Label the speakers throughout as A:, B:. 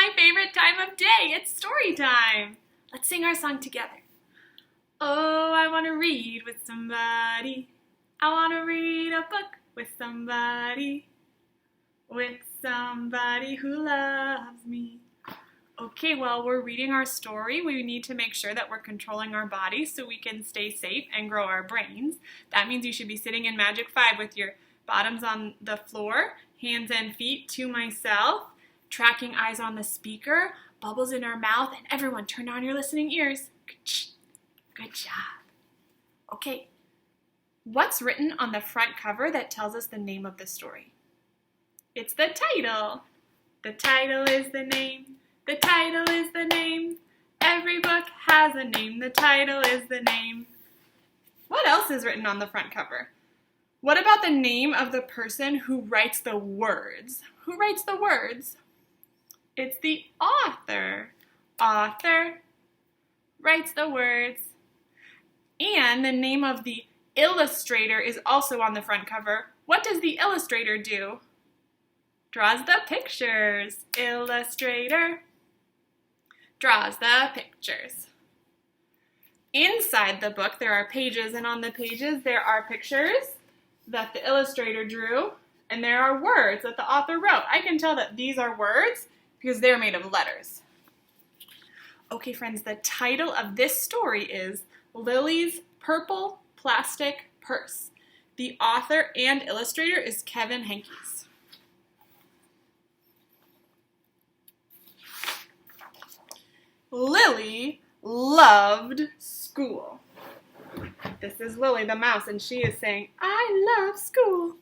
A: my favorite time of day. It's story time. Let's sing our song together. Oh, I want to read with somebody. I want to read a book with somebody. With somebody who loves me. Okay, well, we're reading our story. We need to make sure that we're controlling our bodies so we can stay safe and grow our brains. That means you should be sitting in Magic 5 with your bottoms on the floor, hands and feet to myself, tracking eyes on the speaker, bubbles in our mouth, and everyone turn on your listening ears. Good job. Okay, what's written on the front cover that tells us the name of the story? It's the title. The title is the name. The title is the name. Every book has a name. The title is the name. What else is written on the front cover? What about the name of the person who writes the words? Who writes the words? It's the author. Author writes the words. And the name of the illustrator is also on the front cover. What does the illustrator do? Draws the pictures. Illustrator draws the pictures. Inside the book, there are pages, and on the pages, there are pictures that the illustrator drew, and there are words that the author wrote. I can tell that these are words because they're made of letters. Okay, friends, the title of this story is Lily's Purple Plastic Purse. The author and illustrator is Kevin Henkes. Lily loved school. This is Lily the mouse, and she is saying, I love school.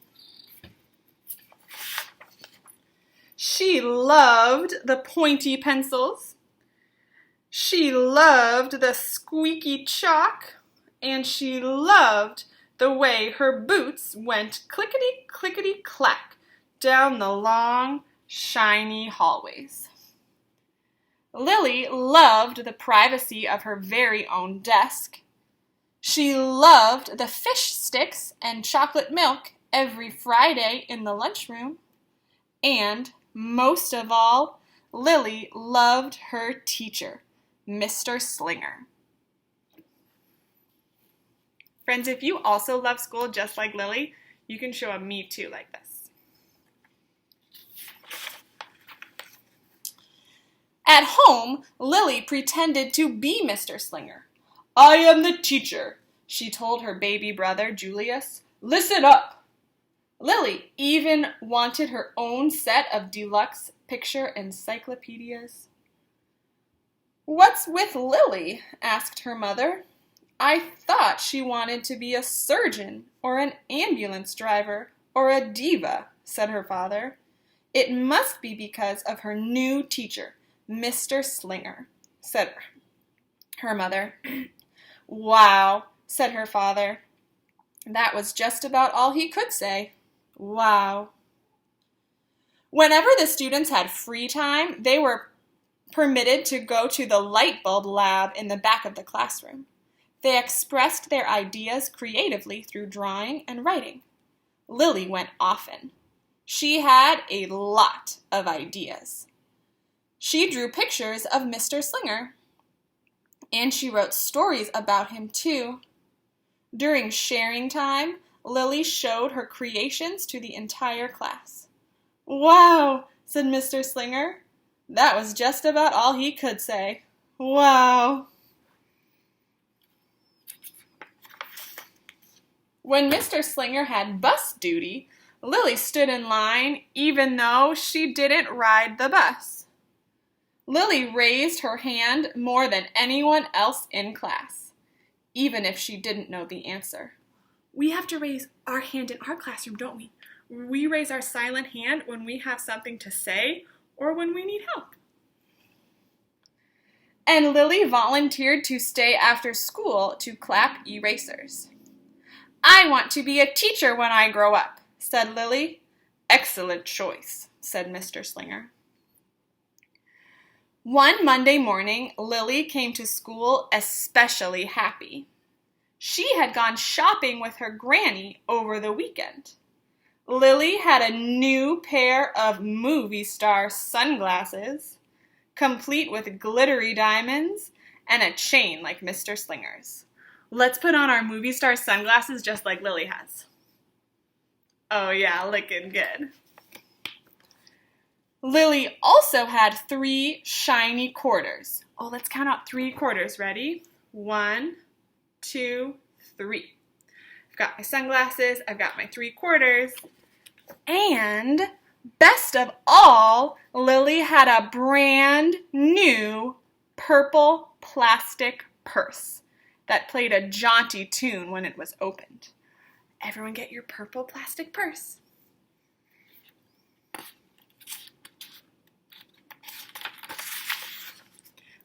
A: She loved the pointy pencils. She loved the squeaky chalk, and she loved the way her boots went clickety-clickety-clack down the long, shiny hallways. Lily loved the privacy of her very own desk. She loved the fish sticks and chocolate milk every Friday in the lunchroom. And, most of all, Lily loved her teacher, Mr. Slinger. Friends, if you also love school just like Lily, you can show a me too like this. At home, Lily pretended to be Mr. Slinger. I am the teacher, she told her baby brother, Julius. Listen up! Lily even wanted her own set of deluxe picture encyclopedias. What's with Lily? Asked her mother. I thought she wanted to be a surgeon or an ambulance driver or a diva, said her father. It must be because of her new teacher, Mr. Slinger, said her mother. Wow, said her father. That was just about all he could say. Wow. Whenever the students had free time, they were permitted to go to the light bulb lab in the back of the classroom. They expressed their ideas creatively through drawing and writing. Lily went often. She had a lot of ideas. She drew pictures of Mr. Slinger, and she wrote stories about him too. During sharing time, Lily showed her creations to the entire class. Wow, said Mr. Slinger. That was just about all he could say. Wow. When Mr. Slinger had bus duty, Lily stood in line even though she didn't ride the bus. Lily raised her hand more than anyone else in class, even if she didn't know the answer. We have to raise our hand in our classroom, don't we? We raise our silent hand when we have something to say or when we need help. And Lily volunteered to stay after school to clap erasers. I want to be a teacher when I grow up, said Lily. Excellent choice, said Mr. Slinger. One Monday morning, Lily came to school especially happy. She had gone shopping with her granny over the weekend. Lily had a new pair of movie star sunglasses. complete with glittery diamonds and a chain like Mr. Slinger's. Let's put on our movie star sunglasses just like Lilly has. Oh yeah, looking good. Lilly also had 3 shiny quarters. Oh, let's count out 3 quarters. Ready? 1, 2, 3. I've got my sunglasses. I've got my 3 quarters. And best of all, Lilly had a brand new purple plastic purse that played a jaunty tune when it was opened. Everyone get your purple plastic purse.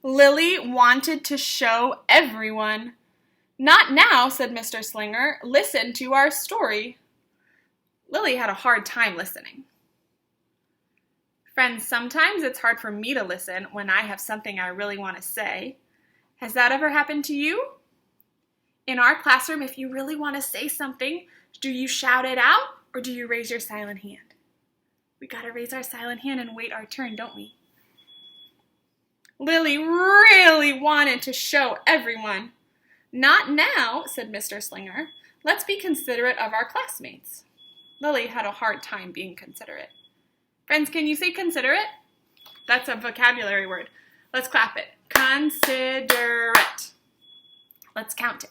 A: Lilly wanted to show everyone. Not now, said Mr. Slinger. Listen to our story. Lilly had a hard time listening. Friends, sometimes it's hard for me to listen when I have something I really want to say. Has that ever happened to you? In our classroom, if you really want to say something, do you shout it out or do you raise your silent hand? We got to raise our silent hand and wait our turn, don't we? Lilly really wanted to show everyone. Not now, said Mr. Slinger. Let's be considerate of our classmates. Lilly had a hard time being considerate. Friends, can you say considerate? That's a vocabulary word. Let's clap it. Considerate. Let's count it.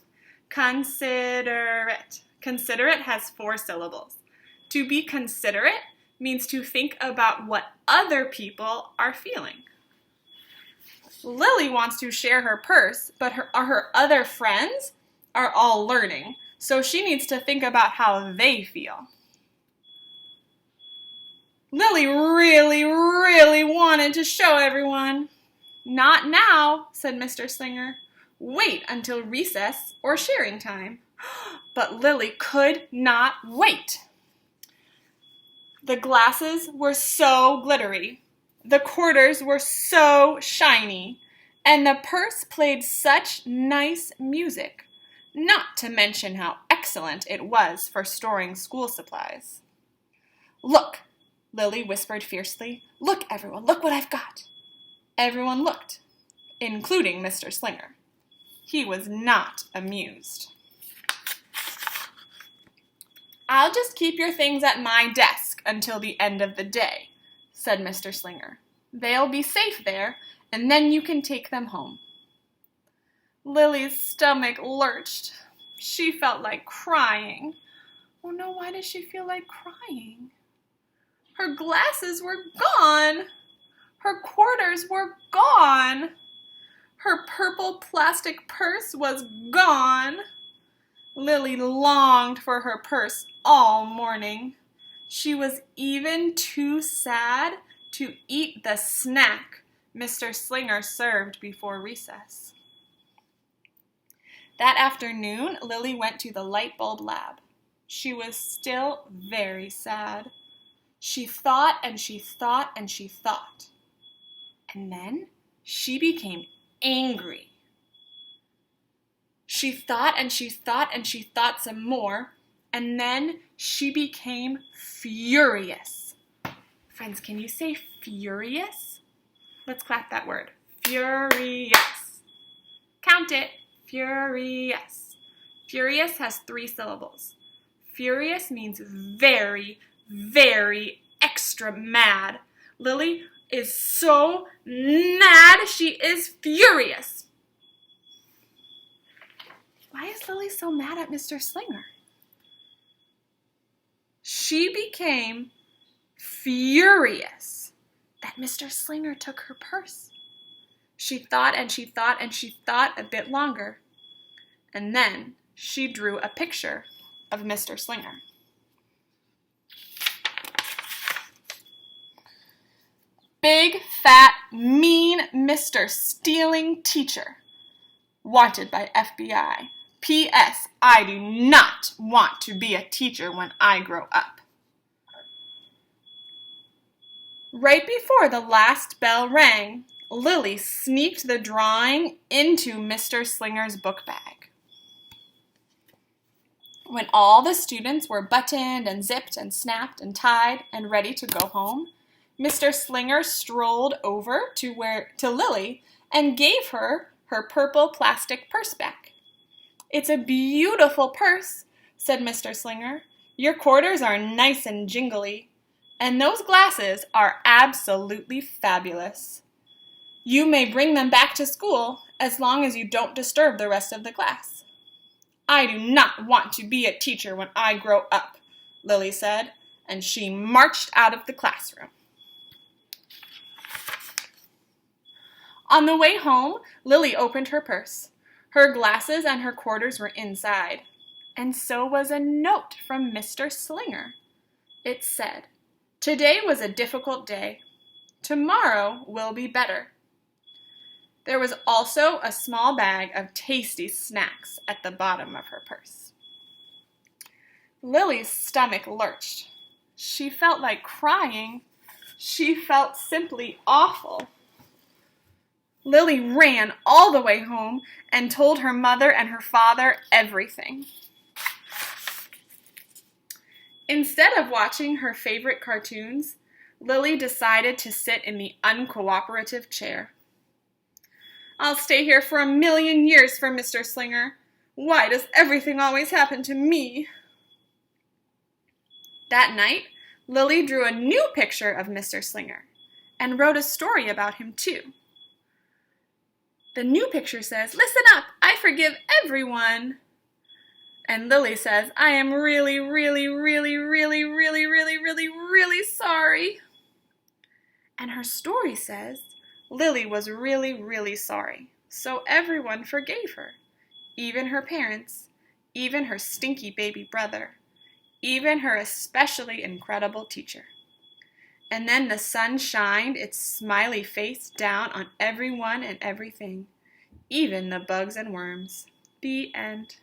A: Considerate. Considerate has 4 syllables. To be considerate means to think about what other people are feeling. Lilly wants to share her purse, but her other friends are all learning, so she needs to think about how they feel. Lilly really, really wanted to show everyone. Not now, said Mr. Slinger. Wait until recess or sharing time. But Lilly could not wait. The glasses were so glittery. The quarters were so shiny, and the purse played such nice music, not to mention how excellent it was for storing school supplies. Look, Lilly whispered fiercely. Look, everyone, look what I've got. Everyone looked, including Mr. Slinger. He was not amused. I'll just keep your things at my desk until the end of the day, said Mr. Slinger. They'll be safe there, and then you can take them home. Lilly's stomach lurched. She felt like crying. Oh no, why does she feel like crying? Her glasses were gone. Her quarters were gone. Her purple plastic purse was gone. Lilly longed for her purse all morning. She was even too sad to eat the snack Mr. Slinger served before recess. That afternoon, Lilly went to the light bulb lab. She was still very sad. She thought and she thought and she thought. And then she became angry. She thought and she thought and she thought some more, and then she became furious. Friends, can you say furious? Let's clap that word. Furious. Count it. Furious. Furious has 3 syllables. Furious means very, very extra mad. Lilly is so mad, she is furious. Why is Lilly so mad at Mr. Slinger? She became furious that Mr. Slinger took her purse. She thought and she thought and she thought a bit longer. And then she drew a picture of Mr. Slinger. Big, fat, mean Mr. Stealing Teacher. Wanted by FBI. P.S. I do not want to be a teacher when I grow up. Right before the last bell rang, Lilly sneaked the drawing into Mr. Slinger's book bag. When all the students were buttoned and zipped and snapped and tied and ready to go home, Mr. Slinger strolled over to Lily and gave her her purple plastic purse back. "It's a beautiful purse," said Mr. Slinger. "Your quarters are nice and jingly, and those glasses are absolutely fabulous. You may bring them back to school as long as you don't disturb the rest of the class." "I do not want to be a teacher when I grow up," Lily said, and she marched out of the classroom. On the way home, Lily opened her purse. Her glasses and her quarters were inside, and so was a note from Mr. Slinger. It said, "Today was a difficult day. Tomorrow will be better." There was also a small bag of tasty snacks at the bottom of her purse. Lily's stomach lurched. She felt like crying. She felt simply awful. Lily ran all the way home and told her mother and her father everything. Instead of watching her favorite cartoons, Lily decided to sit in the uncooperative chair. "I'll stay here for 1,000,000 years for Mr. Slinger. Why does everything always happen to me?" That night, Lily drew a new picture of Mr. Slinger and wrote a story about him too. The new picture says, "Listen up, I forgive everyone." And Lily says, "I am really, really, really, really, really, really, really, really sorry." And her story says, Lily was really, really sorry, so everyone forgave her, even her parents, even her stinky baby brother, even her especially incredible teacher. And then the sun shined its smiley face down on everyone and everything, even the bugs and worms. The end.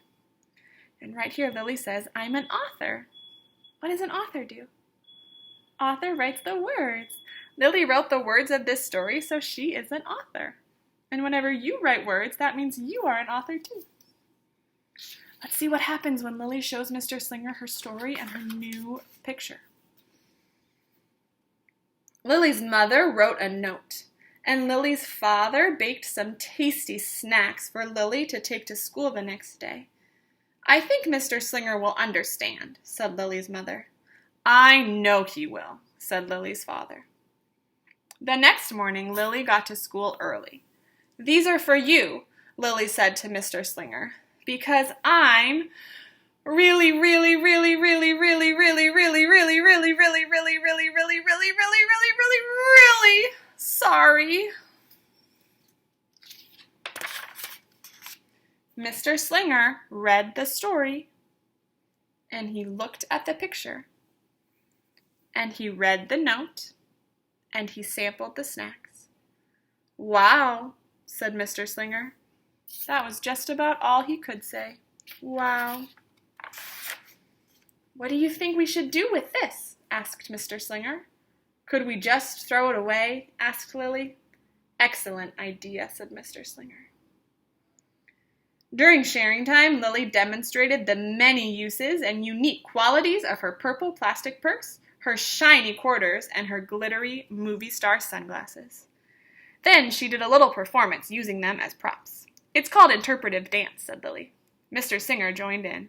A: And right here, Lily says, "I'm an author." What does an author do? Author writes the words. Lily wrote the words of this story, so she is an author. And whenever you write words, that means you are an author too. Let's see what happens when Lily shows Mr. Slinger her story and her new picture. Lily's mother wrote a note, and Lily's father baked some tasty snacks for Lily to take to school the next day. "I think Mr. Slinger will understand," said Lily's mother. "I know he will," said Lily's father. The next morning, Lily got to school early. "These are for you," Lily said to Mr. Slinger, "because I'm really, really, really, really, really, really, really, really, really, really, really, really, really, really, really, really, really, really sorry." Mr. Slinger read the story, and he looked at the picture, and he read the note, and he sampled the snacks. "Wow," said Mr. Slinger. That was just about all he could say. Wow. "What do you think we should do with this?" asked Mr. Slinger. "Could we just throw it away?" asked Lily. "Excellent idea," said Mr. Slinger. During sharing time, Lily demonstrated the many uses and unique qualities of her purple plastic purse, her shiny quarters, and her glittery movie star sunglasses. Then she did a little performance using them as props. "It's called interpretive dance," said Lily. Mr. Slinger joined in.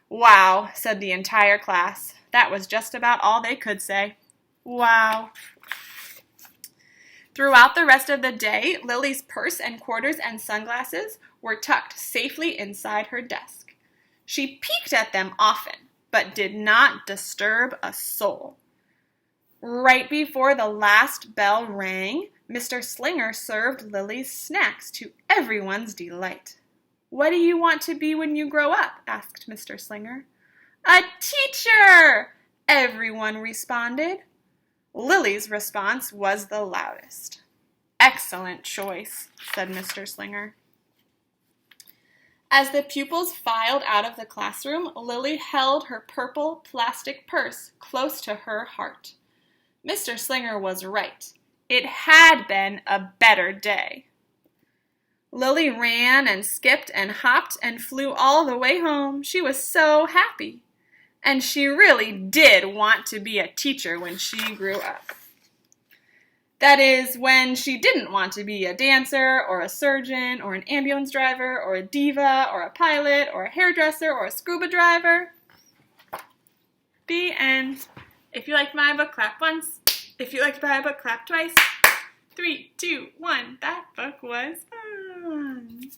A: "Wow," said the entire class. That was just about all they could say. Wow. Throughout the rest of the day, Lily's purse and quarters and sunglasses were tucked safely inside her desk. She peeked at them often, but did not disturb a soul. Right before the last bell rang, Mr. Slinger served Lily's snacks to everyone's delight. "What do you want to be when you grow up?" asked Mr. Slinger. "A teacher!" everyone responded. Lily's response was the loudest. "Excellent choice," said Mr. Slinger. As the pupils filed out of the classroom, Lily held her purple plastic purse close to her heart. Mr. Slinger was right. It had been a better day. Lily ran and skipped and hopped and flew all the way home. She was so happy. And she really did want to be a teacher when she grew up. That is, when she didn't want to be a dancer, or a surgeon, or an ambulance driver, or a diva, or a pilot, or a hairdresser, or a scuba driver. The end. If you liked my book, clap once. If you liked my book, clap twice. 3, 2, 1. That book was fun.